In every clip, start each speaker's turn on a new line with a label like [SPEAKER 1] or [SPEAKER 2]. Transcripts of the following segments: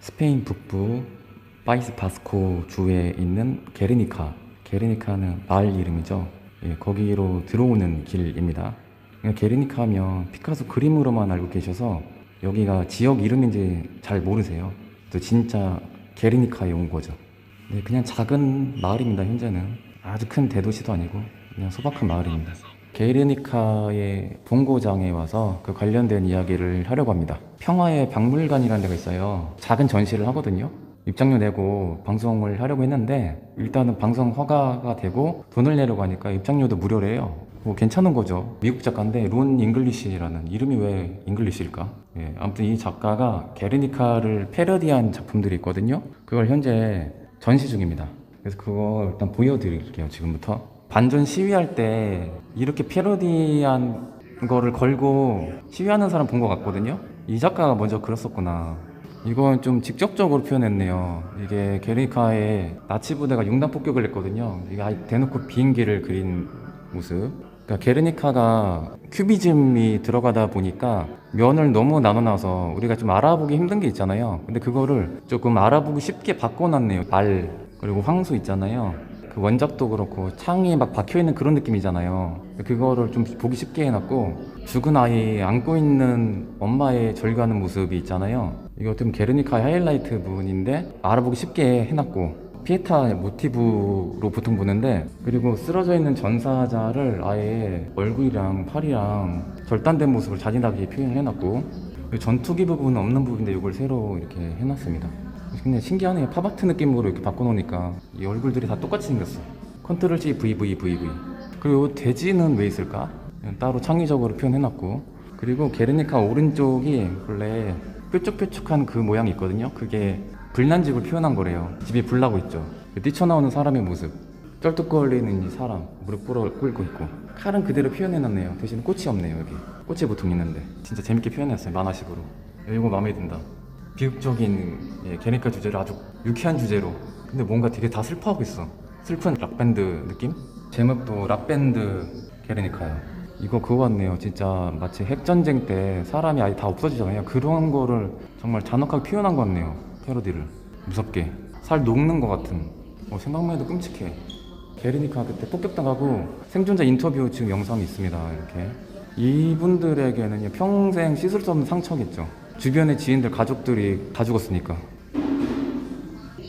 [SPEAKER 1] 스페인 북부 파이스 바스코 주에 있는 게르니카. 게르니카는 마을 이름이죠. 예, 거기로 들어오는 길입니다. 그냥 게르니카 하면 피카소 그림으로만 알고 계셔서 여기가 지역 이름인지 잘 모르세요. 또 진짜 게르니카에 온 거죠. 네, 그냥 작은 마을입니다. 현재는 아주 큰 대도시도 아니고 그냥 소박한 마을입니다. 게르니카의 본고장에 와서 그 관련된 이야기를 하려고 합니다. 평화의 박물관이라는 데가 있어요. 작은 전시를 하거든요. 입장료 내고 방송을 하려고 했는데 일단은 방송 허가가 되고 돈을 내려고 하니까 입장료도 무료래요. 뭐 괜찮은 거죠. 미국 작가인데 론 잉글리시라는, 이름이 왜 잉글리시일까? 예, 아무튼 이 작가가 게르니카를 패러디한 작품들이 있거든요. 그걸 현재 전시 중입니다. 그래서 그거 일단 보여드릴게요. 지금부터 반전 시위할 때 이렇게 패러디한 거를 걸고 시위하는 사람 본 것 같거든요. 이 작가가 먼저 그렸었구나. 이건 좀 직접적으로 표현했네요. 이게 게르니카에 나치 부대가 융단 폭격을 했거든요. 이게 아예 대놓고 비행기를 그린 모습. 그러니까 게르니카가 큐비즘이 들어가다 보니까 면을 너무 나눠놔서 우리가 좀 알아보기 힘든 게 있잖아요. 근데 그거를 조금 알아보기 쉽게 바꿔놨네요. 말 그리고 황소 있잖아요. 그 원작도 그렇고 창이 막 박혀있는 그런 느낌이잖아요. 그거를 좀 보기 쉽게 해놨고 죽은 아이 안고 있는 엄마의 절규하는 모습이 있잖아요. 이게 어떻게 보면 게르니카의 하이라이트 부분인데 알아보기 쉽게 해놨고 피에타 모티브로 보통 보는데, 그리고 쓰러져 있는 전사자를 아예 얼굴이랑 팔이랑 절단된 모습을 잔인하게 표현을 해놨고 전투기 부분은 없는 부분인데 이걸 새로 이렇게 해놨습니다. 근데 신기하네요. 팝아트 느낌으로 이렇게 바꿔놓으니까 이 얼굴들이 다 똑같이 생겼어. 컨트롤 C VVVV. 그리고 돼지는 왜 있을까? 따로 창의적으로 표현해놨고, 그리고 게르니카 오른쪽이 원래 뾰족뾰족한 그 모양이 있거든요. 그게 불난집을 표현한 거래요. 집이 불나고 있죠. 뛰쳐나오는 사람의 모습, 쩔뚝거리는 이 사람, 무릎 꿇고 있고, 칼은 그대로 표현해놨네요. 대신 꽃이 없네요. 여기 꽃이 보통 있는데 진짜 재밌게 표현했어요. 만화식으로. 이거 마음에 든다. 비극적인, 예, 게르니카 주제를 아주 유쾌한 주제로. 근데 뭔가 되게 다 슬퍼하고 있어. 슬픈 락밴드 느낌? 제목도 락밴드 게르니카야. 이거 그거 같네요. 진짜 마치 핵전쟁 때 사람이 아예 다 없어지잖아요. 그런 거를 정말 잔혹하게 표현한 것 같네요. 패러디를 무섭게 살 녹는 것 같은. 생각만 해도 끔찍해. 게르니카 그때 폭격당하고 생존자 인터뷰 지금 영상이 있습니다. 이렇게 이분들에게는 평생 씻을 수 없는 상처겠죠. 주변의 지인들, 가족들이 다 죽었으니까.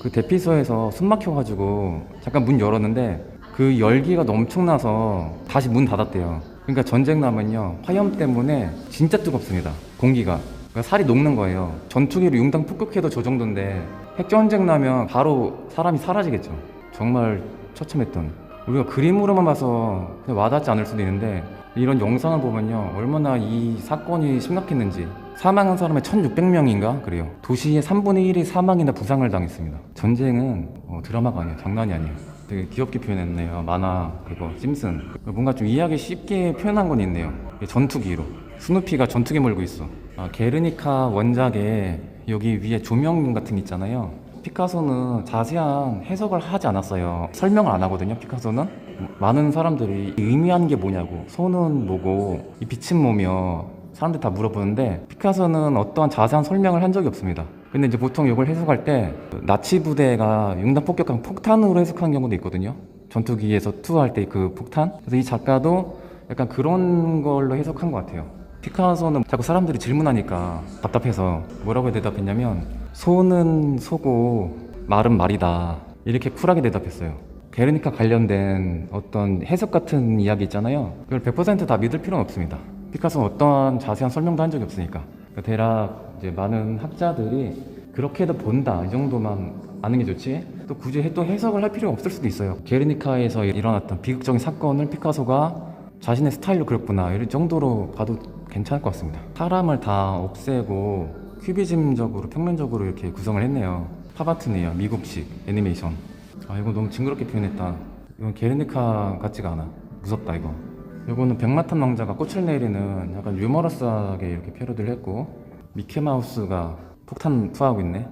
[SPEAKER 1] 그 대피소에서 숨 막혀가지고 잠깐 문 열었는데 그 열기가 너무 엄청나서 다시 문 닫았대요. 그러니까 전쟁 나면요, 화염 때문에 진짜 뜨겁습니다. 공기가. 그러니까 살이 녹는 거예요. 전투기로 융당 폭격해도 저 정도인데 핵전쟁 나면 바로 사람이 사라지겠죠. 정말 처참했던. 우리가 그림으로만 봐서 와닿지 않을 수도 있는데 이런 영상을 보면요, 얼마나 이 사건이 심각했는지. 사망한 사람의 1600명인가 그래요. 도시의 3분의 1이 사망이나 부상을 당했습니다. 전쟁은 드라마가 아니에요. 장난이 아니에요. 되게 귀엽게 표현했네요. 만화 그거 심슨. 뭔가 좀 이해하기 쉽게 표현한 건 있네요. 전투기로 스누피가 전투기 몰고 있어. 게르니카 원작에 여기 위에 조명 같은 게 있잖아요. 피카소는 자세한 해석을 하지 않았어요. 설명을 안 하거든요. 피카소는 많은 사람들이 의미하는 게 뭐냐고, 손은 뭐고 이 빛은 뭐며 사람들 다 물어보는데 피카소는 어떠한 자세한 설명을 한 적이 없습니다. 근데 이제 보통 이걸 해석할 때 나치 부대가 융단 폭격한 폭탄으로 해석하는 경우도 있거든요. 전투기에서 투하할 때 그 폭탄. 그래서 이 작가도 약간 그런 걸로 해석한 것 같아요. 피카소는 자꾸 사람들이 질문하니까 답답해서 뭐라고 대답했냐면 소는 소고 말은 말이다, 이렇게 쿨하게 대답했어요. 게르니카 관련된 어떤 해석 같은 이야기 있잖아요. 그걸 100% 다 믿을 필요는 없습니다. 피카소는 어떠한 자세한 설명도 한 적이 없으니까. 그러니까 대략 이제 많은 학자들이 그렇게도 본다, 이 정도만 아는 게 좋지, 또 굳이 또 해석을 할 필요가 없을 수도 있어요. 게르니카에서 일어났던 비극적인 사건을 피카소가 자신의 스타일로 그렸구나, 이럴 정도로 봐도 괜찮을 것 같습니다. 사람을 다 없애고 큐비즘적으로 평면적으로 이렇게 구성을 했네요. 팝아트네요. 미국식 애니메이션. 이거 너무 징그럽게 표현했다. 이건 게르니카 같지가 않아. 무섭다 이거. 이거는 백마탄 왕자가 꽃을 내리는 약간 유머러스하게 이렇게 패러디를 했고, 미키마우스가 폭탄 투하하고 있네.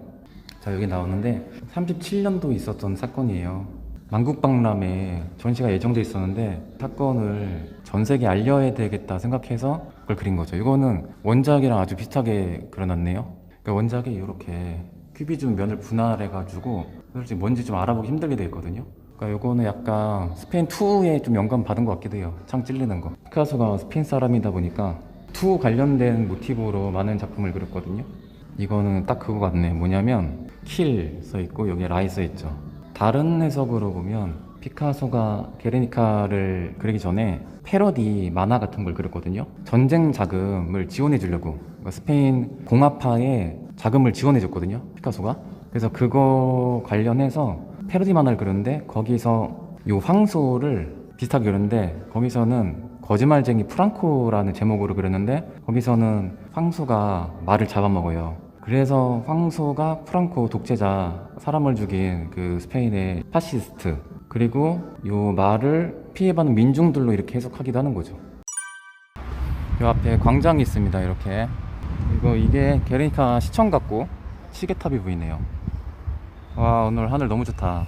[SPEAKER 1] 자, 여기 나오는데 37년도 있었던 사건이에요. 만국박람회 전시가 예정돼 있었는데 사건을 전 세계에 알려야 되겠다 생각해서 그걸 그린 거죠. 이거는 원작이랑 아주 비슷하게 그려놨네요. 그러니까 원작이 이렇게 큐비즘 면을 분할해가지고 솔직히 뭔지 좀 알아보기 힘들게 되어 있거든요. 그러니까 이거는 약간 스페인 2에 좀 영감 받은 것 같기도 해요. 창 찔리는 거. 피카소가 스페인 사람이다 보니까 2 관련된 모티브로 많은 작품을 그렸거든요. 이거는 딱 그거 같네. 뭐냐면 킬 써있고 여기에 라이 써있죠. 다른 해석으로 보면 피카소가 게르니카를 그리기 전에 패러디 만화 같은 걸 그렸거든요. 전쟁 자금을 지원해 주려고, 그러니까 스페인 공화파에 자금을 지원해 줬거든요, 피카소가. 그래서 그거 관련해서 패러디 만화를 그렸는데 거기서 요 황소를 비슷하게 그렸는데 거기서는 거짓말쟁이 프랑코라는 제목으로 그렸는데 거기서는 황소가 말을 잡아먹어요. 그래서 황소가 프랑코 독재자, 사람을 죽인 그 스페인의 파시스트, 그리고 요 말을 피해받는 민중들로 이렇게 해석하기도 하는 거죠. 요 앞에 광장이 있습니다. 이렇게 이게 게르니카 시청 같고 시계탑이 보이네요. 와, 오늘 하늘 너무 좋다.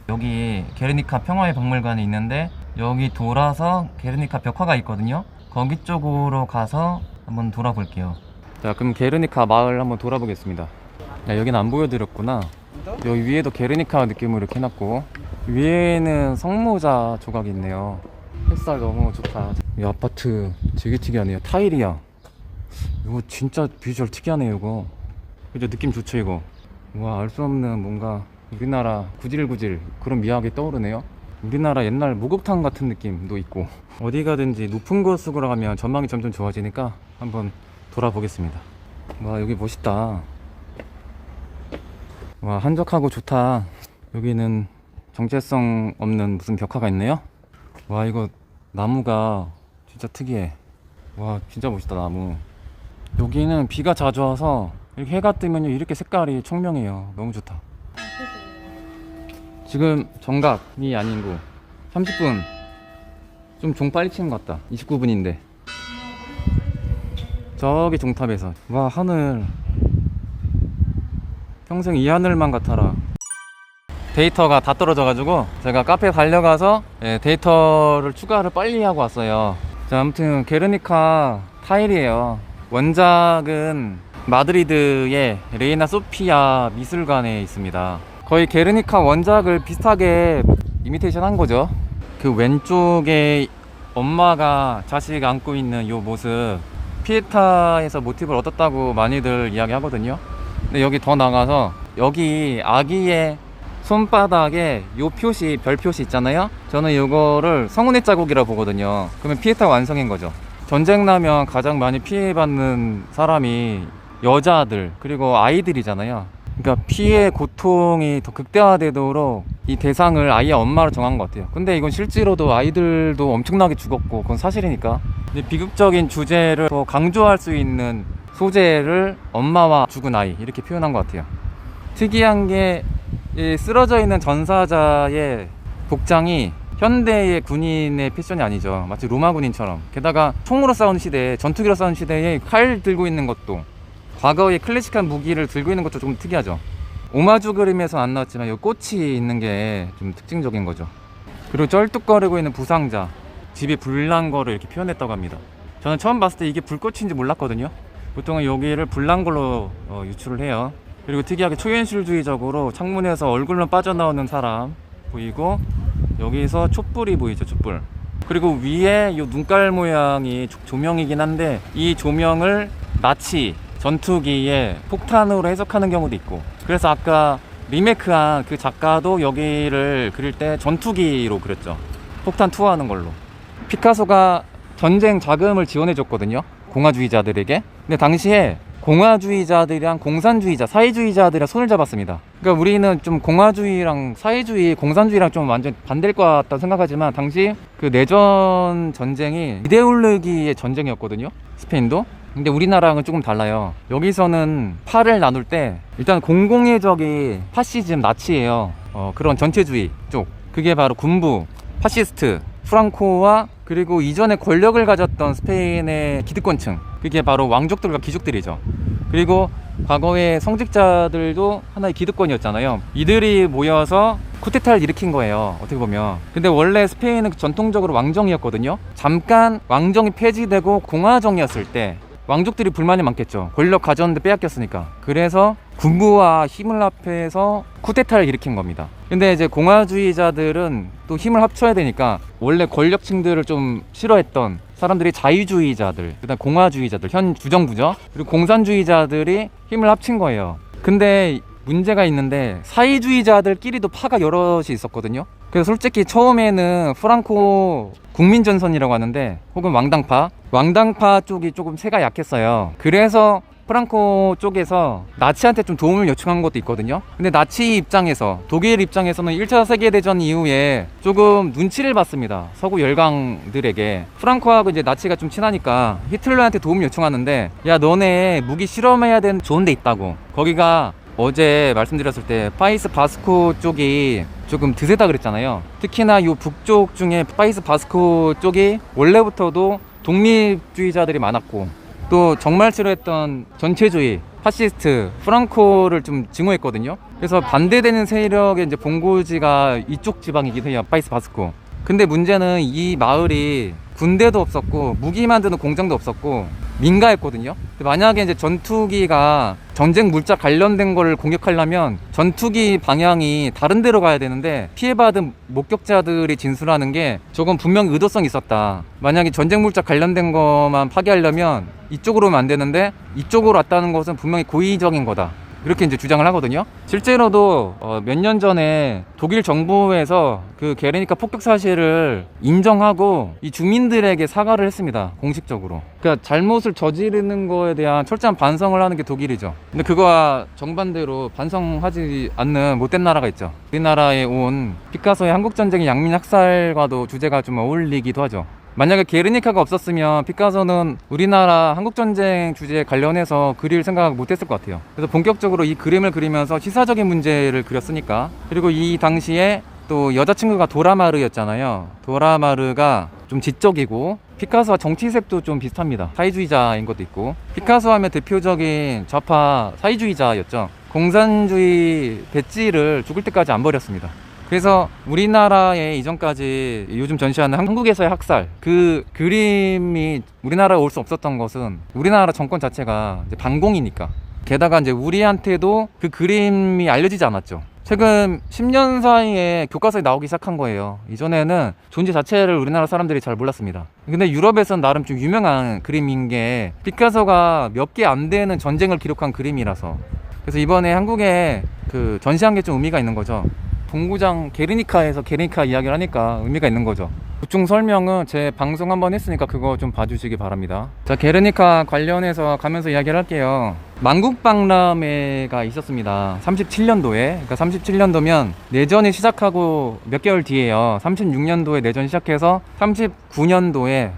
[SPEAKER 1] 여기 게르니카 평화의 박물관이 있는데 여기 돌아서 게르니카 벽화가 있거든요. 거기 쪽으로 가서 한번 돌아볼게요. 자, 그럼 게르니카 마을 한번 돌아보겠습니다. 야, 여기는 안 보여드렸구나. 여기 위에도 게르니카 느낌으로 이렇게 해놨고 위에는 성모자 조각이 있네요. 햇살 너무 좋다. 이 아파트 되게 특이하네요. 타일이야. 이거 진짜 비주얼 특이하네요. 이거 그죠? 느낌 좋죠 이거. 와, 알 수 없는 뭔가 우리나라 구질구질 그런 미학이 떠오르네요. 우리나라 옛날 목욕탕 같은 느낌도 있고. 어디 가든지 높은 곳으로 가면 전망이 점점 좋아지니까 한번 돌아보겠습니다. 와, 여기 멋있다. 와, 한적하고 좋다. 여기는 정체성 없는 무슨 벽화가 있네요. 와, 이거 나무가 진짜 특이해. 와, 진짜 멋있다 나무. 여기는 비가 자주 와서 이렇게 해가 뜨면 이렇게 색깔이 청명해요. 너무 좋다. 지금 정각이 아니고 30분 좀 종 빨리 치는 것 같다. 29분인데 저기 종탑에서. 와, 하늘 평생 이 하늘만 같아라. 데이터가 다 떨어져가지고 제가 카페에 달려가서 데이터를 추가를 빨리 하고 왔어요. 자, 아무튼 게르니카 타일이에요. 원작은 마드리드의 레이나 소피아 미술관에 있습니다. 거의 게르니카 원작을 비슷하게 이미테이션 한 거죠. 그 왼쪽에 엄마가 자식 안고 있는 요 모습 피에타에서 모티브를 얻었다고 많이들 이야기 하거든요. 근데 여기 더 나가서 여기 아기의 손바닥에 요 표시, 별 표시 있잖아요. 저는 요거를 성운의 자국이라 보거든요. 그러면 피에타 완성인 거죠. 전쟁 나면 가장 많이 피해받는 사람이 여자들 그리고 아이들이잖아요. 그러니까 피해 고통이 더 극대화되도록 이 대상을 아이의 엄마로 정한 것 같아요. 근데 이건 실제로도 아이들도 엄청나게 죽었고 그건 사실이니까. 근데 비극적인 주제를 더 강조할 수 있는 소재를 엄마와 죽은 아이 이렇게 표현한 것 같아요. 특이한 게 이 쓰러져 있는 전사자의 복장이 현대의 군인의 패션이 아니죠. 마치 로마 군인처럼. 게다가 총으로 싸우는 시대에, 전투기로 싸우는 시대에 칼 들고 있는 것도, 과거의 클래식한 무기를 들고 있는 것도 좀 특이하죠. 오마주 그림에서 안 나왔지만 이 꽃이 있는 게 좀 특징적인 거죠. 그리고 쩔뚝거리고 있는 부상자, 집이 불난 거를 이렇게 표현했다고 합니다. 저는 처음 봤을 때 이게 불꽃인지 몰랐거든요. 보통은 여기를 불난 걸로 유추를 해요. 그리고 특이하게 초현실주의적으로 창문에서 얼굴만 빠져나오는 사람 보이고, 여기서 촛불이 보이죠, 촛불. 그리고 위에 이 눈깔 모양이 조명이긴 한데 이 조명을 나치 전투기의 폭탄으로 해석하는 경우도 있고, 그래서 아까 리메이크한 그 작가도 여기를 그릴 때 전투기로 그렸죠. 폭탄 투하하는 걸로. 피카소가 전쟁 자금을 지원해 줬거든요, 공화주의자들에게. 근데 당시에 공화주의자들이랑 공산주의자, 사회주의자들이랑 손을 잡았습니다. 그러니까 우리는 좀 공화주의랑 사회주의, 공산주의랑 좀 완전 반대일 것 같다고 생각하지만 당시 그 내전 전쟁이 이데올로기의 전쟁이었거든요, 스페인도. 근데 우리나라랑은 조금 달라요. 여기서는 팔을 나눌 때 일단 공공의 적이 파시즘, 나치예요. 그런 전체주의 쪽. 그게 바로 군부, 파시스트, 프랑코와 그리고 이전에 권력을 가졌던 스페인의 기득권층, 그게 바로 왕족들과 귀족들이죠. 그리고 과거에 성직자들도 하나의 기득권이었잖아요. 이들이 모여서 쿠데타를 일으킨 거예요, 어떻게 보면. 근데 원래 스페인은 전통적으로 왕정이었거든요. 잠깐 왕정이 폐지되고 공화정이었을 때 왕족들이 불만이 많겠죠. 권력 가졌는데 빼앗겼으니까. 그래서 군부와 힘을 합해서 쿠데타를 일으킨 겁니다. 근데 이제 공화주의자들은 또 힘을 합쳐야 되니까 원래 권력층들을 좀 싫어했던 사람들이 자유주의자들, 그다음 공화주의자들, 현 주정부죠. 그리고 공산주의자들이 힘을 합친 거예요. 근데 문제가 있는데 사회주의자들끼리도 파가 여럿이 있었거든요. 그래서 솔직히 처음에는 프랑코 국민전선이라고 하는데, 혹은 왕당파 쪽이 조금 세가 약했어요. 그래서 프랑코 쪽에서 나치한테 좀 도움을 요청한 것도 있거든요. 근데 나치 입장에서, 독일 입장에서는 1차 세계대전 이후에 조금 눈치를 봤습니다, 서구 열강들에게. 프랑코하고 이제 나치가 좀 친하니까 히틀러한테 도움을 요청하는데, 야, 너네 무기 실험해야 되는 좋은 데 있다고. 거기가 어제 말씀드렸을 때 파이스 바스코 쪽이 조금 드세다 그랬잖아요. 특히나 이 북쪽 중에 파이스 바스코 쪽이 원래부터도 독립주의자들이 많았고, 또 정말 싫어했던 전체주의, 파시스트, 프랑코를 좀 증오했거든요. 그래서 반대되는 세력의 이제 본고지가 이쪽 지방이기도 해요, 파이스 바스코. 근데 문제는 이 마을이 군대도 없었고 무기 만드는 공장도 없었고 민가했거든요. 만약에 이제 전투기가 전쟁 물자 관련된 거를 공격하려면 전투기 방향이 다른 데로 가야 되는데, 피해받은 목격자들이 진술하는 게 저건 분명 의도성이 있었다. 만약에 전쟁 물자 관련된 것만 파괴하려면 이쪽으로 오면 안 되는데 이쪽으로 왔다는 것은 분명히 고의적인 거다, 이렇게 이제 주장을 하거든요. 실제로도 몇 년 전에 독일 정부에서 그 게르니카 폭격 사실을 인정하고 이 주민들에게 사과를 했습니다, 공식적으로. 그러니까 잘못을 저지르는 거에 대한 철저한 반성을 하는 게 독일이죠. 근데 그거와 정반대로 반성하지 않는 못된 나라가 있죠. 우리나라에 온 피카소의 한국전쟁의 양민학살과도 주제가 좀 어울리기도 하죠. 만약에 게르니카가 없었으면 피카소는 우리나라 한국전쟁 주제에 관련해서 그릴 생각 못했을 것 같아요. 그래서 본격적으로 이 그림을 그리면서 시사적인 문제를 그렸으니까. 그리고 이 당시에 또 여자친구가 도라마르였잖아요. 도라마르가 좀 지적이고, 피카소와 정치색도 좀 비슷합니다. 사회주의자인 것도 있고. 피카소 하면 대표적인 좌파 사회주의자였죠. 공산주의 배지를 죽을 때까지 안 버렸습니다. 그래서 우리나라에 이전까지 요즘 전시하는 한국에서의 학살, 그 그림이 우리나라에 올 수 없었던 것은 우리나라 정권 자체가 이제 반공이니까. 게다가 이제 우리한테도 그 그림이 알려지지 않았죠. 최근 10년 사이에 교과서에 나오기 시작한 거예요. 이전에는 존재 자체를 우리나라 사람들이 잘 몰랐습니다. 근데 유럽에서는 나름 좀 유명한 그림인 게, 피카소가 몇 개 안 되는 전쟁을 기록한 그림이라서. 그래서 이번에 한국에 그 전시한 게 좀 의미가 있는 거죠. 본구장 게르니카에서 게르니카 이야기를 하니까 의미가 있는 거죠. 보충 설명은 제 방송 한번 했으니까 그거 좀 봐주시기 바랍니다. 자, 게르니카 관련해서 가면서 이야기를 할게요. 만국박람회가 있었습니다. 37년도에. 그러니까 37년도면 내전이 시작하고 몇 개월 뒤에요. 36년도에 내전 시작해서 39년도에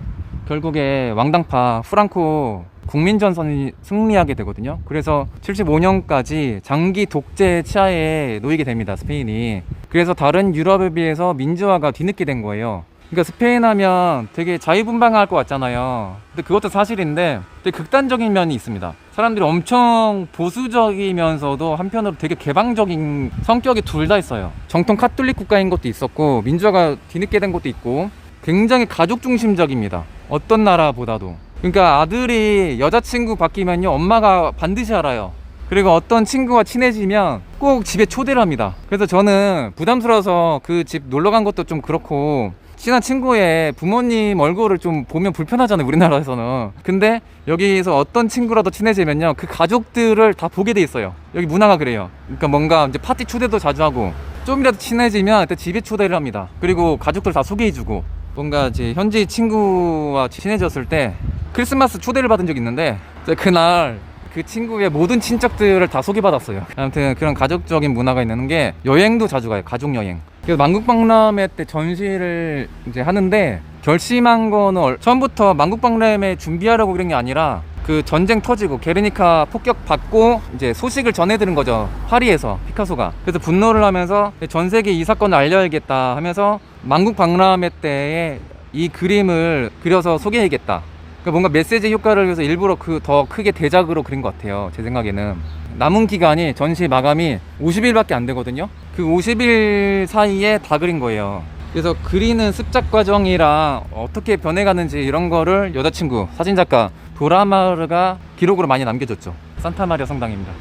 [SPEAKER 1] 결국에 왕당파 프랑코 국민전선이 승리하게 되거든요. 그래서 75년까지 장기 독재 치하에 놓이게 됩니다, 스페인이. 그래서 다른 유럽에 비해서 민주화가 뒤늦게 된 거예요. 그러니까 스페인 하면 되게 자유분방할 것 같잖아요. 근데 그것도 사실인데 되게 극단적인 면이 있습니다. 사람들이 엄청 보수적이면서도 한편으로 되게 개방적인 성격이 둘 다 있어요. 정통 카톨릭 국가인 것도 있었고, 민주화가 뒤늦게 된 것도 있고, 굉장히 가족 중심적입니다, 어떤 나라보다도. 그러니까 아들이 여자친구 바뀌면요, 엄마가 반드시 알아요. 그리고 어떤 친구와 친해지면 꼭 집에 초대를 합니다. 그래서 저는 부담스러워서 그 집 놀러 간 것도 좀 그렇고, 친한 친구의 부모님 얼굴을 좀 보면 불편하잖아요, 우리나라에서는. 근데 여기서 어떤 친구라도 친해지면요, 그 가족들을 다 보게 돼 있어요. 여기 문화가 그래요. 그러니까 뭔가 이제 파티 초대도 자주 하고, 좀이라도 친해지면 일단 집에 초대를 합니다. 그리고 가족들 다 소개해주고, 뭔가 이제 현지 친구와 친해졌을 때 크리스마스 초대를 받은 적이 있는데, 그날 그 친구의 모든 친척들을 다 소개받았어요. 아무튼 그런 가족적인 문화가 있는 게, 여행도 자주 가요, 가족 여행. 그래서 만국박람회 때 전시를 이제 하는데, 결심한 거는 처음부터 만국박람회 준비하려고 그런 게 아니라, 그 전쟁 터지고 게르니카 폭격 받고 이제 소식을 전해드린 거죠, 파리에서 피카소가. 그래서 분노를 하면서 전 세계에 이 사건을 알려야겠다 하면서 만국박람회 때에 이 그림을 그려서 소개해야겠다,
[SPEAKER 2] 그러니까 뭔가 메시지 효과를 위해서 일부러 더 크게 대작으로 그린 것 같아요. 제 생각에는. 남은 기간이 전시 마감이 50일밖에 안 되거든요. 그 50일 사이에 다 그린 거예요. 그래서 그리는 습작 과정이랑 어떻게 변해가는지 이런 거를 여자친구 사진작가 도라마르가 기록으로 많이 남겨줬죠. 산타마리아 성당입니다.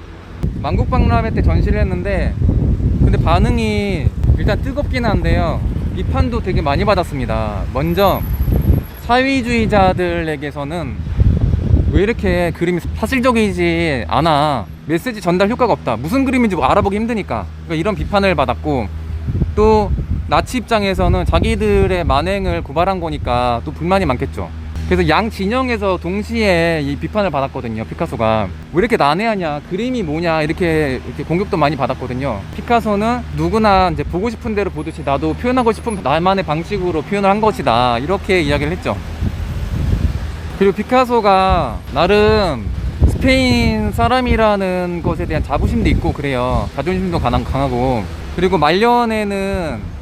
[SPEAKER 2] 만국박람회 때 전시를 했는데 근데 반응이 일단 뜨겁긴 한데요, 비판도 되게 많이 받았습니다. 먼저 사회주의자들에게서는 왜 이렇게 그림이 사실적이지 않아, 메시지 전달 효과가 없다, 무슨 그림인지 알아보기 힘드니까, 그러니까 이런 비판을 받았고, 또 나치 입장에서는 자기들의 만행을 고발한 거니까 또 불만이 많겠죠. 그래서 양 진영에서 동시에 이 비판을 받았거든요. 피카소가 왜 이렇게 난해하냐, 그림이 뭐냐, 이렇게 공격도 많이 받았거든요. 피카소는 누구나 이제 보고 싶은 대로 보듯이 나도 표현하고 싶은 나만의 방식으로 표현을 한 것이다, 이렇게 이야기를 했죠. 그리고 피카소가 나름 스페인 사람이라는 것에 대한 자부심도 있고 그래요. 자존심도 강하고, 그리고 말년에는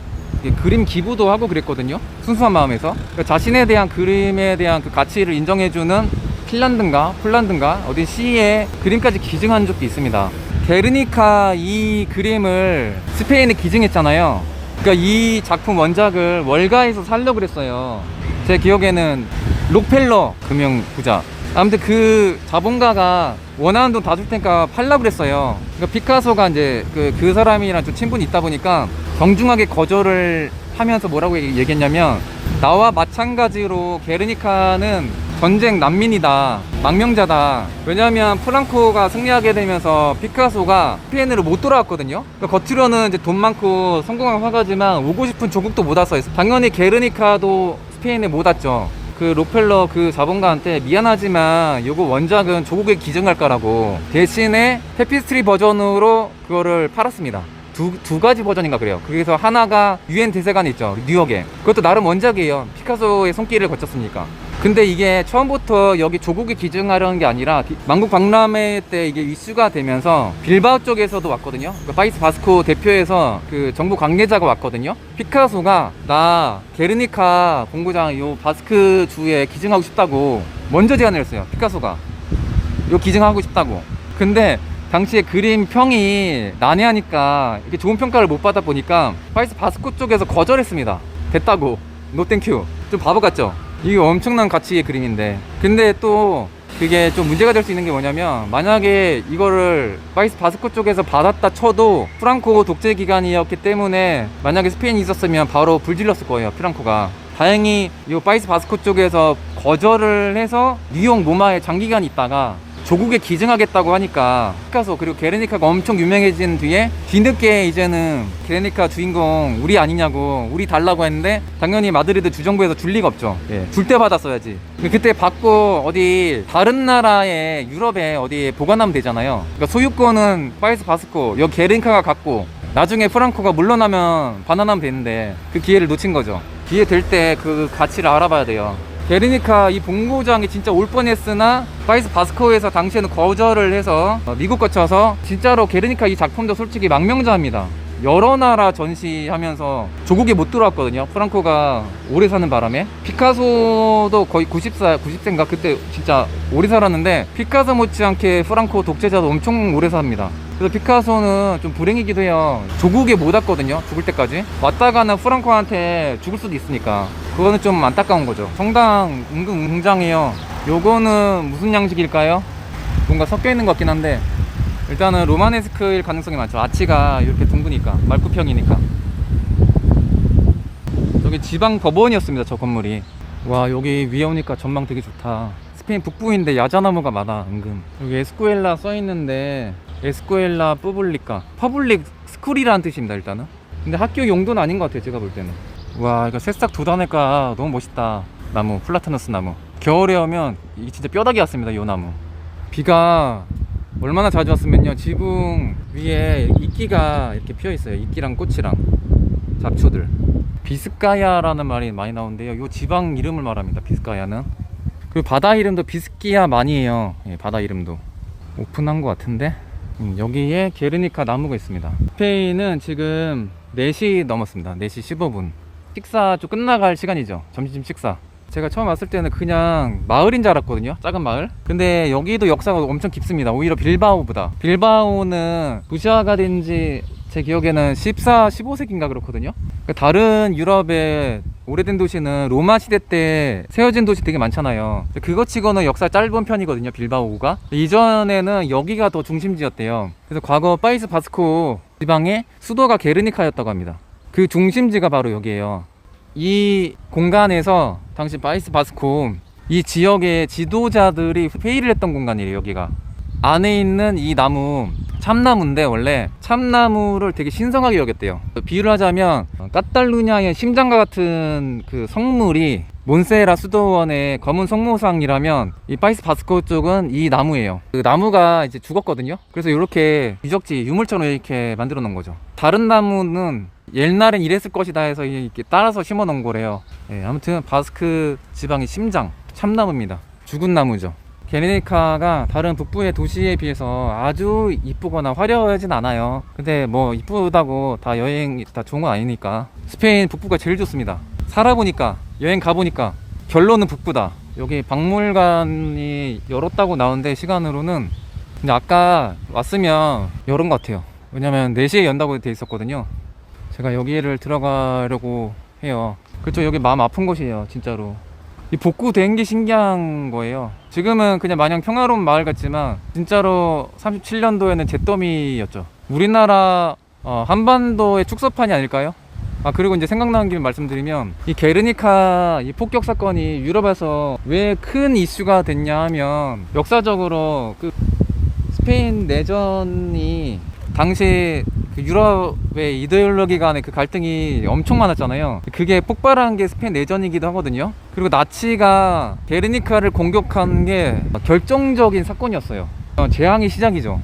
[SPEAKER 2] 그림 기부도 하고 그랬거든요. 순수한 마음에서. 그러니까 자신에 대한 그림에 대한 그 가치를 인정해주는 핀란드인가 폴란드인가 어디 시에 그림까지 기증한 적도 있습니다. 게르니카 이 그림을 스페인에 기증했잖아요. 그러니까 이 작품 원작을 월가에서 살려고 그랬어요. 제 기억에는 록펠러 금융 부자, 아무튼 그 자본가가 원하는 돈 다 줄 테니까 팔라고 그랬어요. 그러니까 피카소가 이제 그 사람이랑 좀 친분이 있다 보니까 정중하게 거절을 하면서 뭐라고 얘기했냐면, 나와 마찬가지로 게르니카는 전쟁 난민이다, 망명자다. 왜냐하면 프랑코가 승리하게 되면서 피카소가 스페인으로 못 돌아왔거든요. 그러니까 겉으로는 이제 돈 많고 성공한 화가지만 오고 싶은 조국도 못 왔어요. 당연히 게르니카도 스페인에 못 왔죠. 그 록펠러 그 자본가한테 미안하지만 요거 원작은 조국에 기증할 거라고, 대신에 테피스트리 버전으로 그거를 팔았습니다. 두 가지 버전인가 그래요. 그래서 하나가 유엔 대사관에 있죠, 뉴욕에. 그것도 나름 원작이에요. 피카소의 손길을 거쳤으니까. 근데 이게 처음부터 여기 조국에 기증하려는 게 아니라 만국 박람회 때 이게 이슈가 되면서 빌바오 쪽에서도 왔거든요. 그러니까 파이스 바스코 대표에서 그 정부 관계자가 왔거든요. 피카소가 나 게르니카 본고장 요 바스크 주에 기증하고 싶다고 먼저 제안을 했어요. 피카소가 요 기증하고 싶다고. 근데 당시에 그림 평이 난해하니까 이렇게 좋은 평가를 못 받아 보니까 파이스 바스코 쪽에서 거절했습니다. 됐다고, 노 땡큐. 좀 바보 같죠? 이게 엄청난 가치의 그림인데. 근데 또 그게 좀 문제가 될 수 있는 게 뭐냐면, 만약에 이거를 파이스 바스코 쪽에서 받았다 쳐도 프랑코 독재 기간이었기 때문에 만약에 스페인이 있었으면 바로 불질렀을 거예요, 프랑코가. 다행히 이 파이스 바스코 쪽에서 거절을 해서 뉴욕 모마에 장기간 있다가 조국에 기증하겠다고 하니까 피카소 그리고 게르니카가 엄청 유명해진 뒤에 뒤늦게 이제는 게르니카 주인공 우리 아니냐고, 우리 달라고 했는데 당연히 마드리드 주정부에서 줄 리가 없죠. 예, 줄 때 받았어야지. 그때 받고 어디 다른 나라에 유럽에 어디 보관하면 되잖아요. 그러니까 소유권은 파이스 바스코 여기 게르니카가 갖고 나중에 프랑코가 물러나면 반환하면 되는데 그 기회를 놓친 거죠. 기회 될 때 그 가치를 알아봐야 돼요. 게르니카 이 본고장이 진짜 올 뻔했으나 파이스 바스코에서 당시에는 거절을 해서 미국 거쳐서, 진짜로 게르니카 이 작품도 솔직히 망명자입니다. 여러 나라 전시하면서 조국에 못 들어왔거든요. 프랑코가 오래 사는 바람에. 피카소도 거의 90세인가 그때 진짜 오래 살았는데, 피카소 못지않게 프랑코 독재자도 엄청 오래 삽니다. 그래서 피카소는 좀 불행이기도 해요. 조국에 못 왔거든요, 죽을 때까지. 왔다가는 프랑코한테 죽을 수도 있으니까 그거는 좀 안타까운 거죠. 성당 은근 웅장해요. 요거는 무슨 양식일까요? 뭔가 섞여 있는 것 같긴 한데, 일단은 로마네스크일 가능성이 많죠. 아치가 이렇게 둥그니까, 말구평이니까. 여기 지방 법원이었습니다, 저 건물이. 와, 여기 위에 오니까 전망 되게 좋다. 스페인 북부인데 야자나무가 많아, 은근. 여기 에스쿠엘라 써있는데 에스쿠엘라 푸블리카, 퍼블릭 스쿨이라는 뜻입니다, 일단은. 근데 학교 용도는 아닌 것 같아요, 제가 볼 때는. 와, 이거 새싹 돋아낼까 너무 멋있다. 나무, 플라타누스 나무. 겨울에 오면 이게 진짜 뼈다귀 같습니다, 이 나무. 비가 얼마나 자주 왔으면요, 지붕 위에 이끼가 이렇게 피어 있어요. 이끼랑 꽃이랑 잡초들. 비스카야라는 말이 많이 나오는데요, 이 지방 이름을 말합니다, 비스카야는. 그리고 바다 이름도 비스키야 만이에요. 예, 바다 이름도. 오픈한 것 같은데. 여기에 게르니카 나무가 있습니다. 스페인은 지금 4시 넘었습니다. 4시 15분. 식사 좀 끝나갈 시간이죠. 점심 식사. 제가 처음 왔을 때는 그냥 마을인 줄 알았거든요. 작은 마을. 근데 여기도 역사가 엄청 깊습니다. 오히려 빌바오보다. 빌바오는 도시화가 된지 제 기억에는 14, 15세기인가 그렇거든요. 다른 유럽의 오래된 도시는 로마 시대 때 세워진 도시 되게 많잖아요. 그거 치고는 역사 짧은 편이거든요, 빌바오가. 이전에는 여기가 더 중심지였대요. 그래서 과거 파이스 바스코 지방의 수도가 게르니카였다고 합니다. 그 중심지가 바로 여기에요. 이 공간에서 당시 파이스 바스코 이 지역의 지도자들이 회의를 했던 공간이에요. 여기가 안에 있는 이 나무 참나무인데 원래 참나무를 되게 신성하게 여겼대요. 비유를 하자면 까탈루냐의 심장과 같은 그 성물이 몬세라 수도원의 검은 성모상이라면 이 파이스 바스코 쪽은 이 나무예요. 그 나무가 이제 죽었거든요. 그래서 이렇게 유적지 유물처럼 이렇게 만들어 놓은 거죠. 다른 나무는 옛날엔 이랬을 것이다 해서 이렇게 따라서 심어 놓은 거래요. 네, 아무튼 바스크 지방의 심장 참나무입니다. 죽은 나무죠. 게르니카가 다른 북부의 도시에 비해서 아주 이쁘거나 화려하진 않아요. 근데 뭐 이쁘다고 다 여행 다 좋은 건 아니니까. 스페인 북부가 제일 좋습니다. 살아보니까 여행 가보니까 결론은 북부다. 여기 박물관이 열었다고 나오는데 시간으로는 근데 아까 왔으면 열은 것 같아요. 왜냐면 4시에 연다고 돼 있었거든요. 제가 여기를 들어가려고 해요. 그렇죠. 여기 마음 아픈 곳이에요. 진짜로 이 복구된 게 신기한 거예요. 지금은 그냥 마냥 평화로운 마을 같지만 진짜로 37년도에는 잿더미였죠. 우리나라 한반도의 축소판이 아닐까요? 아 그리고 이제 생각나는 김에 말씀드리면 이 게르니카 이 폭격 사건이 유럽에서 왜 큰 이슈가 됐냐 하면 역사적으로 그 스페인 내전이 당시 그 유럽의 이데올로기 간의 그 갈등이 엄청 많았잖아요. 그게 폭발한 게 스페인 내전이기도 하거든요. 그리고 나치가 게르니카를 공격한 게 결정적인 사건이었어요. 재앙의 시작이죠.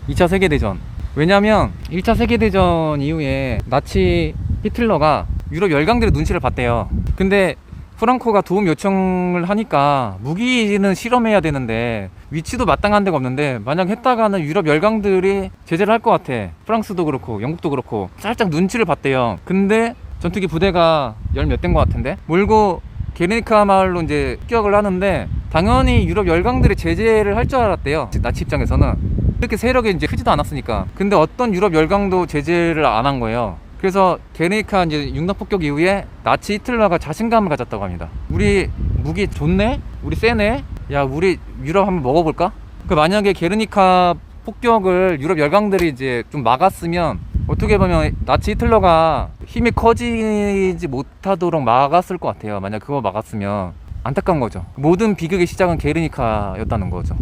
[SPEAKER 2] 2차 세계대전. 왜냐면 1차 세계대전 이후에 나치 히틀러가 유럽 열강들의 눈치를 봤대요. 근데 프랑코가 도움 요청을 하니까 무기는 실험해야 되는데 위치도 마땅한 데가 없는데 만약 했다가는 유럽 열강들이 제재를 할 것 같아. 프랑스도 그렇고 영국도 그렇고 살짝 눈치를 봤대요. 근데 전투기 부대가 열 몇 대인 것 같은데 몰고 게르니카 마을로 이제 습격을 하는데 당연히 유럽 열강들이 제재를 할 줄 알았대요. 나치 입장에서는 이렇게 세력이 이제 크지도 않았으니까. 근데 어떤 유럽 열강도 제재를 안 한 거예요. 그래서 게르니카 이제 융단 폭격 이후에 나치 히틀러가 자신감을 가졌다고 합니다. 우리 무기 좋네? 우리 세네? 야 우리 유럽 한번 먹어볼까? 그 만약에 게르니카 폭격을 유럽 열강들이 이제 좀 막았으면 어떻게 보면 나치 히틀러가 힘이 커지지 못하도록 막았을 것 같아요. 만약 그거 막았으면 안타까운 거죠. 모든 비극의 시작은 게르니카였다는 거죠.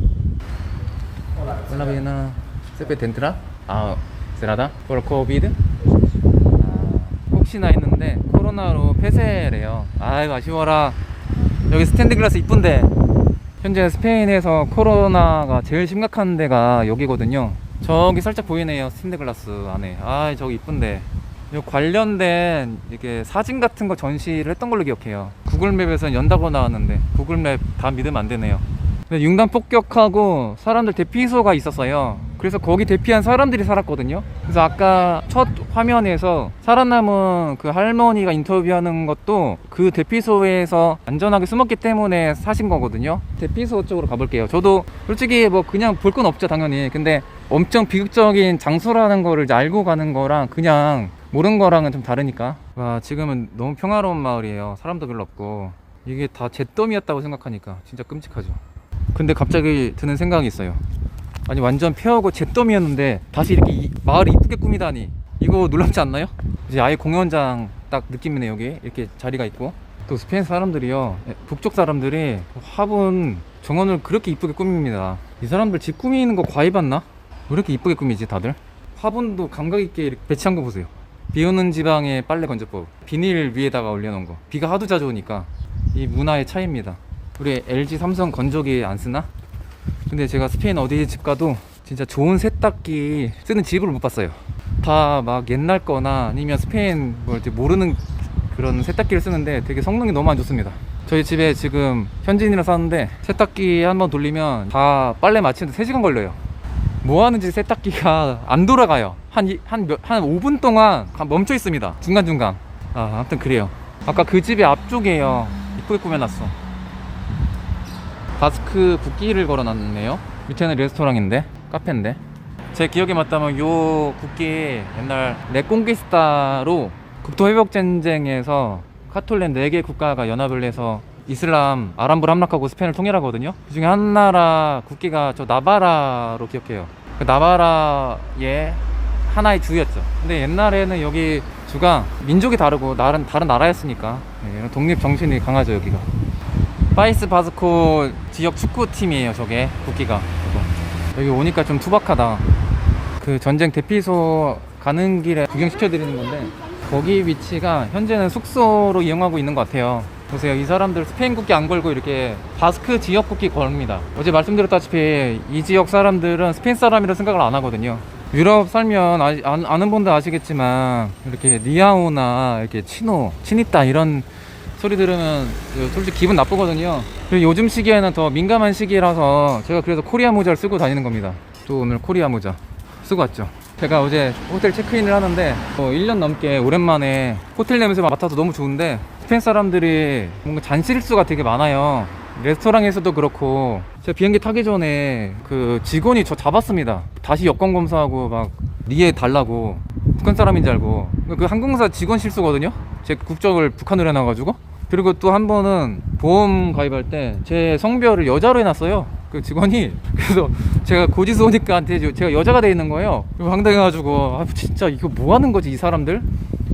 [SPEAKER 2] Hola Viena, ¿se puede entrar? Ah, cerrada por COVID. 혹시나 했는데 코로나로 폐쇄래요. 아이고 아쉬워라. 여기 스탠드 글라스 이쁜데 현재 스페인에서 코로나가 제일 심각한 데가 여기거든요. 저기 살짝 보이네요. 스탠드 글라스 안에. 아 저기 이쁜데 요 관련된 이렇게 사진 같은 거 전시를 했던 걸로 기억해요. 구글맵에서는 연다고 나왔는데 구글맵 다 믿으면 안 되네요. 근데 융단 폭격하고 사람들 대피소가 있었어요. 그래서 거기 대피한 사람들이 살았거든요. 그래서 아까 첫 화면에서 살아남은 그 할머니가 인터뷰하는 것도 그 대피소에서 안전하게 숨었기 때문에 사신 거거든요. 대피소 쪽으로 가볼게요. 저도 솔직히 뭐 그냥 볼 건 없죠 당연히. 근데 엄청 비극적인 장소라는 거를 이제 알고 가는 거랑 그냥 모르는 거랑은 좀 다르니까. 와 지금은 너무 평화로운 마을이에요. 사람도 별로 없고 이게 다 잿더미였다고 생각하니까 진짜 끔찍하죠. 근데 갑자기 드는 생각이 있어요. 아니 완전 폐허고 잿더미였는데 다시 이렇게 마을이 이쁘게 꾸미다니 이거 놀랍지 않나요? 이제 아예 공연장 딱 느낌이네. 여기 이렇게 자리가 있고 또 스페인 사람들이요 북쪽 사람들이 화분 정원을 그렇게 이쁘게 꾸밉니다. 이 사람들 집 꾸미는 거 과외 받나? 왜 이렇게 이쁘게 꾸미지 다들? 화분도 감각 있게 이렇게 배치한 거 보세요. 비 오는 지방의 빨래 건조법 비닐 위에다가 올려놓은 거. 비가 하도 자주 오니까 이 문화의 차이입니다. 우리 LG 삼성 건조기 안 쓰나? 근데 제가 스페인 어디 집 가도 진짜 좋은 세탁기 쓰는 집을 못 봤어요. 다 막 옛날 거나 아니면 스페인 뭐 모르는 그런 세탁기를 쓰는데 되게 성능이 너무 안 좋습니다. 저희 집에 지금 현지인이랑 사는데 세탁기 한번 돌리면 다 빨래 마치는데 3시간 걸려요. 뭐 하는지 세탁기가 안 돌아가요. 한 5분 동안 멈춰 있습니다. 중간중간. 아무튼 그래요. 아까 그 집의 앞쪽이에요. 이쁘게 꾸며놨어. 바스크 국기를 걸어놨네요. 밑에는 레스토랑인데, 카페인데. 제 기억에 맞다면 요 국기 옛날 레콩기스타로 국토회복전쟁에서 카톨릭 4개 국가가 연합을 해서 이슬람 아람부를 함락하고 스페인을 통일하거든요. 그 중에 한 나라 국기가 저 나바라로 기억해요. 그 나바라의 하나의 주였죠. 근데 옛날에는 여기 주가 민족이 다르고 다른 나라였으니까 이런 독립 정신이 강하죠. 여기가 파이스 바스코 지역 축구팀이에요. 저게 국기가. 여기 오니까 좀 투박하다. 그 전쟁 대피소 가는 길에 구경시켜드리는 건데, 거기 위치가 현재는 숙소로 이용하고 있는 것 같아요. 보세요. 이 사람들 스페인 국기 안 걸고 이렇게 바스크 지역 국기 걸습니다. 어제 말씀드렸다시피 이 지역 사람들은 스페인 사람이라 생각을 안 하거든요. 유럽 살면 아는 분들 아시겠지만 이렇게 니아오나 이렇게 치니따 이런 소리 들으면 솔직히 기분 나쁘거든요. 그리고 요즘 시기에는 더 민감한 시기라서 제가 그래서 코리아 모자를 쓰고 다니는 겁니다. 또 오늘 코리아 모자 쓰고 왔죠. 제가 어제 호텔 체크인을 하는데 1년 넘게 오랜만에 호텔 냄새 맡아서 너무 좋은데, 스페인 사람들이 뭔가 잔실수가 되게 많아요. 레스토랑에서도 그렇고, 제가 비행기 타기 전에 그 직원이 저 잡았습니다. 다시 여권 검사하고 막 니에 달라고, 북한 사람인 줄 알고. 그 항공사 직원 실수거든요. 제 국적을 북한으로 해놔가지고. 그리고 또 한 번은 보험 가입할 때 제 성별을 여자로 해놨어요. 그 직원이. 그래서 제가 고지서니까 제가 여자가 돼 있는 거예요. 황당해가지고 진짜 이거 뭐 하는 거지 이 사람들.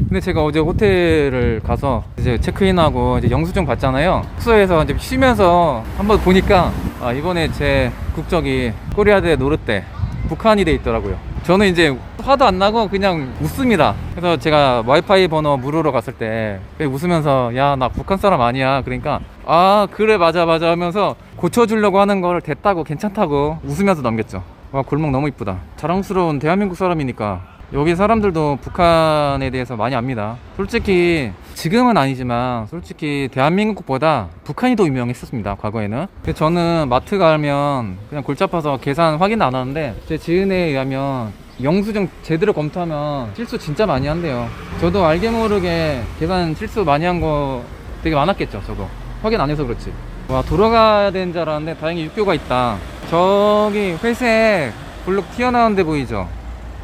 [SPEAKER 2] 근데 제가 어제 호텔을 가서 이제 체크인하고 이제 영수증 받잖아요. 숙소에서 이제 쉬면서 한번 보니까 이번에 제 국적이 코리아 대 노르테 북한이 돼 있더라고요. 저는 이제 화도 안 나고 그냥 웃습니다. 그래서 제가 와이파이 번호 물으러 갔을 때 웃으면서 야, 나 북한 사람 아니야. 그러니까 아 그래 맞아 하면서 고쳐주려고 하는 걸 됐다고 괜찮다고 웃으면서 넘겼죠. 와, 골목 너무 이쁘다. 자랑스러운 대한민국 사람이니까. 여기 사람들도 북한에 대해서 많이 압니다. 솔직히 지금은 아니지만 솔직히 대한민국보다 북한이 더 유명했었습니다, 과거에는. 근데 저는 마트 가면 그냥 골치 아파서 계산 확인 안 하는데, 제 지은에 의하면 영수증 제대로 검토하면 실수 진짜 많이 한대요. 저도 알게 모르게 계산 실수 많이 한 거 되게 많았겠죠. 저도 확인 안 해서 그렇지. 와, 돌아가야 되는 줄 알았는데 다행히 육교가 있다. 저기 회색 블록 튀어나온 데 보이죠?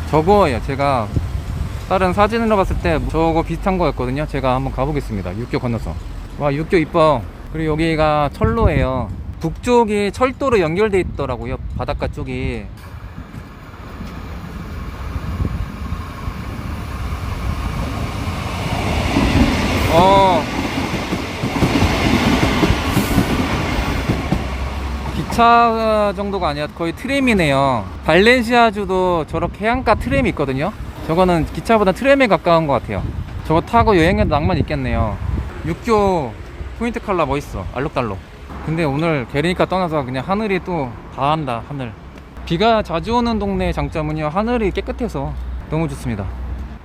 [SPEAKER 2] 저거예요. 제가 다른 사진으로 봤을 때 저거 비슷한 거였거든요. 제가 한번 가보겠습니다. 육교 건너서. 와, 육교 이뻐. 그리고 여기가 철로예요. 북쪽이 철도로 연결돼 있더라고요. 바닷가 쪽이. 기차 정도가 아니라 거의 트램이네요. 발렌시아주도 저렇게 해안가 트램이 있거든요. 저거는 기차보다 트램에 가까운 것 같아요. 저거 타고 여행해도 낭만 있겠네요. 육교 포인트 컬러 멋있어. 알록달록. 근데 오늘 게르니카 떠나서 그냥 하늘이 또 다한다. 하늘. 비가 자주 오는 동네의 장점은요, 하늘이 깨끗해서 너무 좋습니다.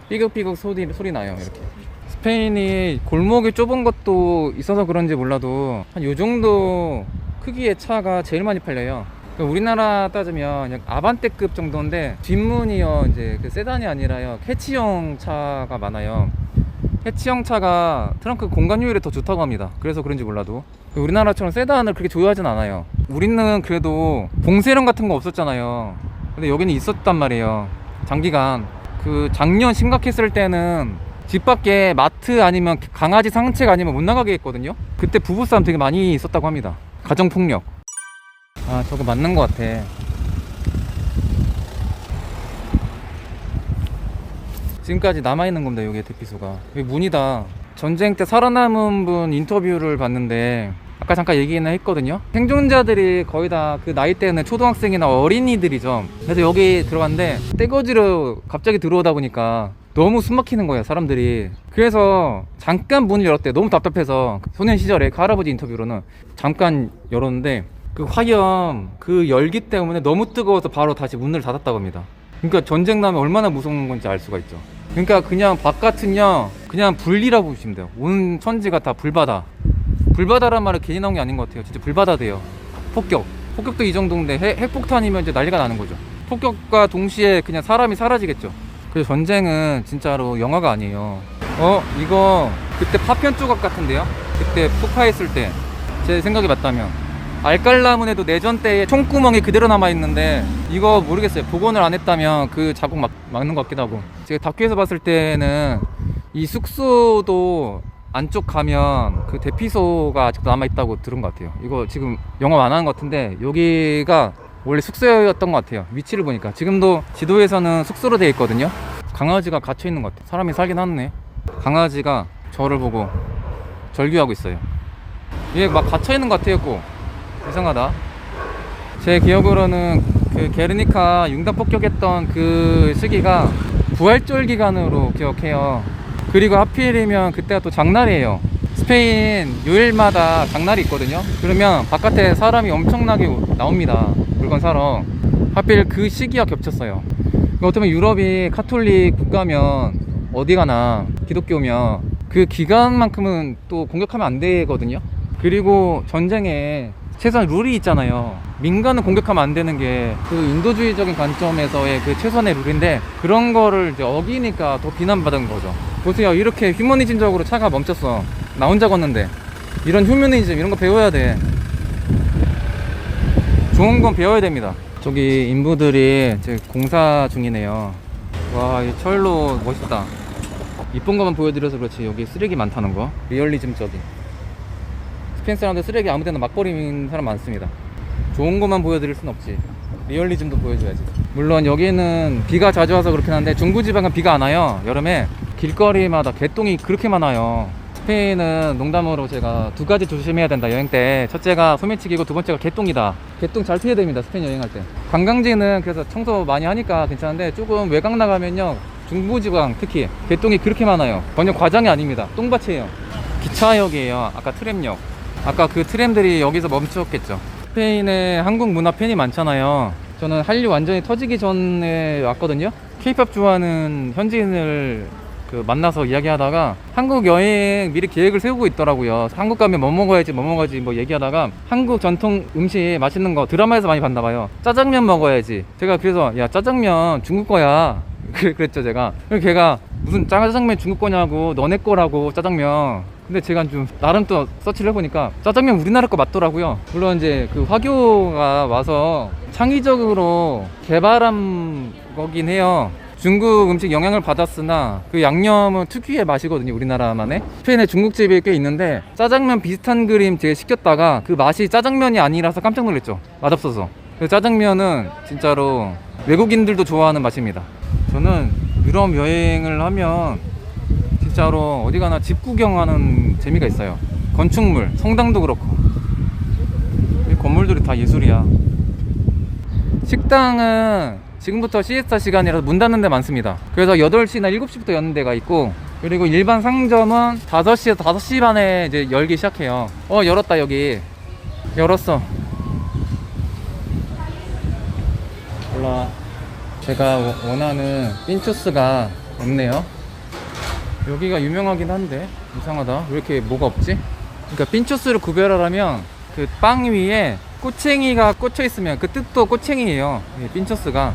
[SPEAKER 2] 삐걱삐걱 소리 나요. 이렇게. 스페인이 골목이 좁은 것도 있어서 그런지 몰라도 한 요정도 크기의 차가 제일 많이 팔려요. 그러니까 우리나라 따지면 아반떼급 정도인데, 뒷문이요 이제 그 세단이 아니라요 해치형 차가 많아요. 해치형 차가 트렁크 공간 효율이 더 좋다고 합니다. 그래서 그런지 몰라도 우리나라처럼 세단을 그렇게 조여하진 않아요. 우리는 그래도 봉쇄령 같은 거 없었잖아요. 근데 여기는 있었단 말이에요. 장기간. 그 작년 심각했을 때는 집 밖에 마트 아니면 강아지 산책 아니면 못 나가게 했거든요. 그때 부부싸움 되게 많이 있었다고 합니다. 가정폭력. 아, 저거 맞는 것 같아. 지금까지 남아있는 겁니다. 여기 대피소가. 여기 문이다. 전쟁 때 살아남은 분 인터뷰를 봤는데 아까 잠깐 얘기는 했거든요. 생존자들이 거의 다 그 나이 때는 초등학생이나 어린이들이죠. 그래서 여기 들어갔는데 떼거지로 갑자기 들어오다 보니까 너무 숨 막히는 거예요, 사람들이. 그래서 잠깐 문을 열었대요. 너무 답답해서. 소년 시절에 그 할아버지 인터뷰로는 잠깐 열었는데 그 화염, 그 열기 때문에 너무 뜨거워서 바로 다시 문을 닫았다고 합니다. 그러니까 전쟁 나면 얼마나 무서운 건지 알 수가 있죠. 그러니까 그냥 바깥은요 그냥 불이라고 보시면 돼요. 온 천지가 다 불바다. 불바다란 말은 괜히 나온 게 아닌 것 같아요. 진짜 불바다 돼요. 폭격도 이 정도인데 핵폭탄이면 이제 난리가 나는 거죠. 폭격과 동시에 그냥 사람이 사라지겠죠. 그래서 전쟁은 진짜로 영화가 아니에요. 이거 그때 파편 조각 같은데요? 그때 푸파했을 때 제 생각이 맞다면 알깔라문에도 내전 때의 총구멍이 그대로 남아있는데 이거 모르겠어요. 복원을 안 했다면 그 자국 막는 것 같기도 하고. 제가 다큐에서 봤을 때는 이 숙소도 안쪽 가면 그 대피소가 아직도 남아있다고 들은 것 같아요. 이거 지금 영업 안 하는 것 같은데 여기가 원래 숙소였던 것 같아요. 위치를 보니까 지금도 지도에서는 숙소로 되어 있거든요. 강아지가 갇혀 있는 것 같아요. 사람이 살긴 하네. 강아지가 저를 보고 절규하고 있어요. 얘 막 갇혀 있는 것 같아요. 꼭 이상하다. 제 기억으로는 그 게르니카 융단 폭격했던 그 시기가 부활절 기간으로 기억해요. 그리고 하필이면 그때가 또 장날이에요. 스페인 요일마다 장날이 있거든요. 그러면 바깥에 사람이 엄청나게 나옵니다. 물건 사러. 하필 그 시기와 겹쳤어요. 어쩌면 유럽이 카톨릭 국가면 어디 가나 기독교면 그 기간만큼은 또 공격하면 안 되거든요. 그리고 전쟁에 최소한 룰이 있잖아요. 민간은 공격하면 안 되는 게 그 인도주의적인 관점에서의 그 최소한의 룰인데 그런 거를 이제 어기니까 더 비난받은 거죠. 보세요. 이렇게 휴머니즘적으로 차가 멈췄어. 나 혼자 걷는데. 이런 휴머니즘 이런 거 배워야 돼. 좋은 건 배워야 됩니다. 저기 인부들이 이제 공사 중이네요. 와, 이 철로 멋있다. 이쁜 것만 보여드려서 그렇지 여기 쓰레기 많다는 거. 리얼리즘적인. 스페인 사람들 쓰레기 아무 데나 막 버리는 사람 많습니다. 좋은 것만 보여드릴 순 없지. 리얼리즘도 보여줘야지. 물론 여기는 비가 자주 와서 그렇긴 한데 중부지방은 비가 안 와요. 여름에 길거리마다 개똥이 그렇게 많아요. 스페인은 농담으로 제가 두 가지 조심해야 된다 여행 때. 첫째가 소매치기고 두 번째가 개똥이다. 개똥 잘 피해야 됩니다. 스페인 여행할 때. 관광지는 그래서 청소 많이 하니까 괜찮은데 조금 외곽 나가면요 중부지방 특히 개똥이 그렇게 많아요. 전혀 과장이 아닙니다. 똥밭이에요. 기차역이에요. 아까 트램역. 아까 그 트램들이 여기서 멈췄겠죠. 스페인에 한국 문화 팬이 많잖아요. 저는 한류 완전히 터지기 전에 왔거든요. K-POP 좋아하는 현지인을 만나서 이야기하다가 한국 여행 미리 계획을 세우고 있더라고요. 한국 가면 뭐 먹어야지 뭐 얘기하다가 한국 전통 음식 맛있는 거 드라마에서 많이 봤나봐요. 짜장면 먹어야지. 제가 그래서 야 짜장면 중국 거야 그랬죠 제가. 그래서 걔가 무슨 짜장면 중국 거냐고 너네 거라고 짜장면. 근데 제가 좀 나름 또 서치를 해보니까 짜장면 우리나라 거 맞더라고요. 물론 이제 그 화교가 와서 창의적으로 개발한 거긴 해요. 중국 음식 영향을 받았으나 그 양념은 특유의 맛이거든요. 우리나라만의. 스페인에 중국집이 꽤 있는데 짜장면 비슷한 그림 제가 시켰다가 그 맛이 짜장면이 아니라서 깜짝 놀랐죠. 맛없어서. 짜장면은 진짜로 외국인들도 좋아하는 맛입니다. 저는 유럽 여행을 하면 진짜로 어디 가나 집 구경하는 재미가 있어요. 건축물, 성당도 그렇고 이 건물들이 다 예술이야. 식당은 지금부터 시에스타 시간이라서 문 닫는 데 많습니다. 그래서 8시나 7시부터 여는 데가 있고, 그리고 일반 상점은 5시에서 5시 반에 이제 열기 시작해요. 열었다. 여기 열었어. 몰라. 제가 원하는 핀초스가 없네요. 여기가 유명하긴 한데 이상하다. 왜 이렇게 뭐가 없지? 그러니까 핀초스를 구별하려면 그 빵 위에 꼬챙이가 꽂혀 있으면 그 뜻도 꼬챙이에요. 핀초스가.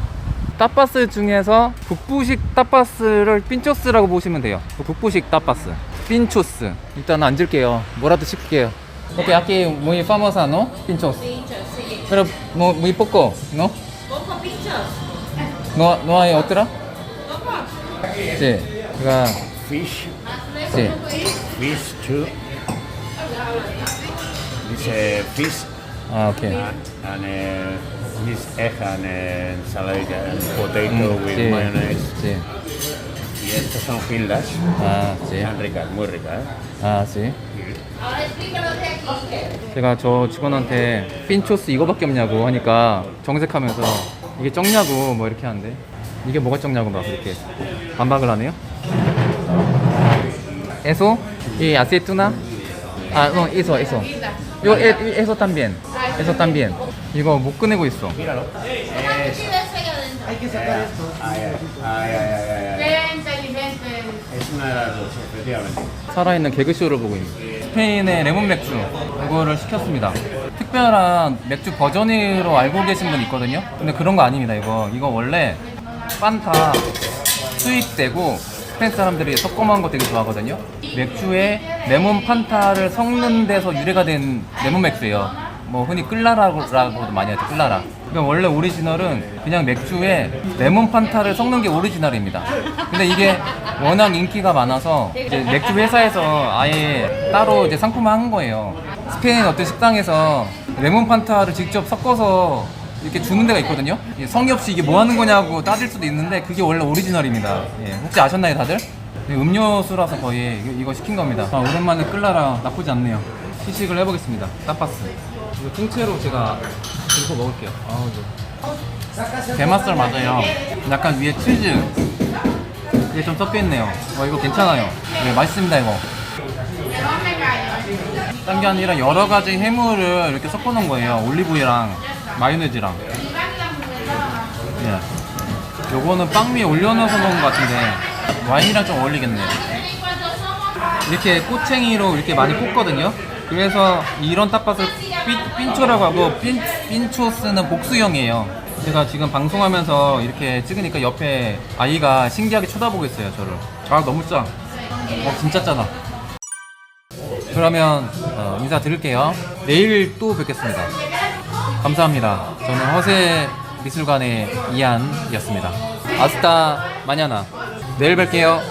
[SPEAKER 2] 따빠스 중에서 북부식 따빠스를 핀초스라고 보시면 돼요. 북부식 따빠스 핀초스. 일단 앉을게요. 뭐라도 시킬게요. 오케이, aquí muy famosa, ¿no? Pinchos. Pero muy poco, ¿no?
[SPEAKER 3] Poco pinchos.
[SPEAKER 2] No hay otra? Sí. 제가
[SPEAKER 4] Fish,
[SPEAKER 2] sí.
[SPEAKER 4] fish too. This fish
[SPEAKER 2] 오케이.
[SPEAKER 4] and this egg and salad and potato with
[SPEAKER 2] sí.
[SPEAKER 4] mayonnaise.
[SPEAKER 2] Sí.
[SPEAKER 4] Y estas son gildas.
[SPEAKER 2] Sí.
[SPEAKER 4] Están ricas, muy ricas.
[SPEAKER 2] sí.
[SPEAKER 3] Ahora explícalo de aquí.
[SPEAKER 2] 제가 저 직원한테 핀초스 이거밖에 없냐고 하니까 정색하면서 이게 적냐고 뭐 이렇게 하는데 이게 뭐가 적냐고 막 이렇게 반박을 하네요. Eso y aceituna. No, eso. Yo eso también. Eso también. 이거 못 꺼내고 있어.
[SPEAKER 4] Míralo.
[SPEAKER 3] ¿Cuánto tiene ese adentro?
[SPEAKER 4] Hay que sacar esto. Ay.
[SPEAKER 3] Qué inteligente.
[SPEAKER 4] Es una de las dos, efectivamente.
[SPEAKER 2] 살아있는 개그쇼를 보고 있는 스페인의 레몬 맥주 이거를 시켰습니다. 특별한 맥주 버전으로 알고 계신 분 있거든요. 근데 그런 거 아닙니다. 이거 원래 판타 수입되고 스페인 사람들이 섞어먹은 거 되게 좋아하거든요. 맥주에 레몬 판타를 섞는 데서 유래가 된 레몬 맥주예요. 뭐 흔히 끌라라고도 많이 하죠. 끌라라. 그러니까 원래 오리지널은 그냥 맥주에 레몬 판타를 섞는 게 오리지널입니다. 근데 이게 워낙 인기가 많아서 이제 맥주 회사에서 아예 따로 이제 상품화한 거예요. 스페인 어떤 식당에서 레몬 판타를 직접 섞어서 이렇게 주는 데가 있거든요. 성의 없이 이게 뭐 하는 거냐고 따질 수도 있는데 그게 원래 오리지널입니다. 예, 혹시 아셨나요, 다들? 음료수라서 거의 이거 시킨 겁니다. 아, 오랜만에 끌라라 나쁘지 않네요. 시식을 해보겠습니다. 타파스. 이거 통째로 제가 들고 먹을게요. 이거 게맛살 맞아요. 약간 위에 치즈 이게 좀 섞여있네요. 이거 괜찮아요. 네, 맛있습니다 이거. 딴 게 아니라 여러 가지 해물을 이렇게 섞어놓은 거예요. 올리브유랑 마요네즈랑. 예. 요거는 빵 위에 올려놓아서 먹은 것 같은데 와인이랑 좀 어울리겠네요. 이렇게 꼬챙이로 이렇게 많이 볶거든요. 그래서 이런 타팟을 핀초라고 하고 핀초스는 복수형이에요. 제가 지금 방송하면서 이렇게 찍으니까 옆에 아이가 신기하게 쳐다보고 있어요 저를. 아 너무 짜. 진짜 짜다. 그러면 인사드릴게요. 내일 또 뵙겠습니다. 감사합니다. 저는 허세 미술관의 이한이었습니다. 아스타 마냐나. 내일 뵐게요.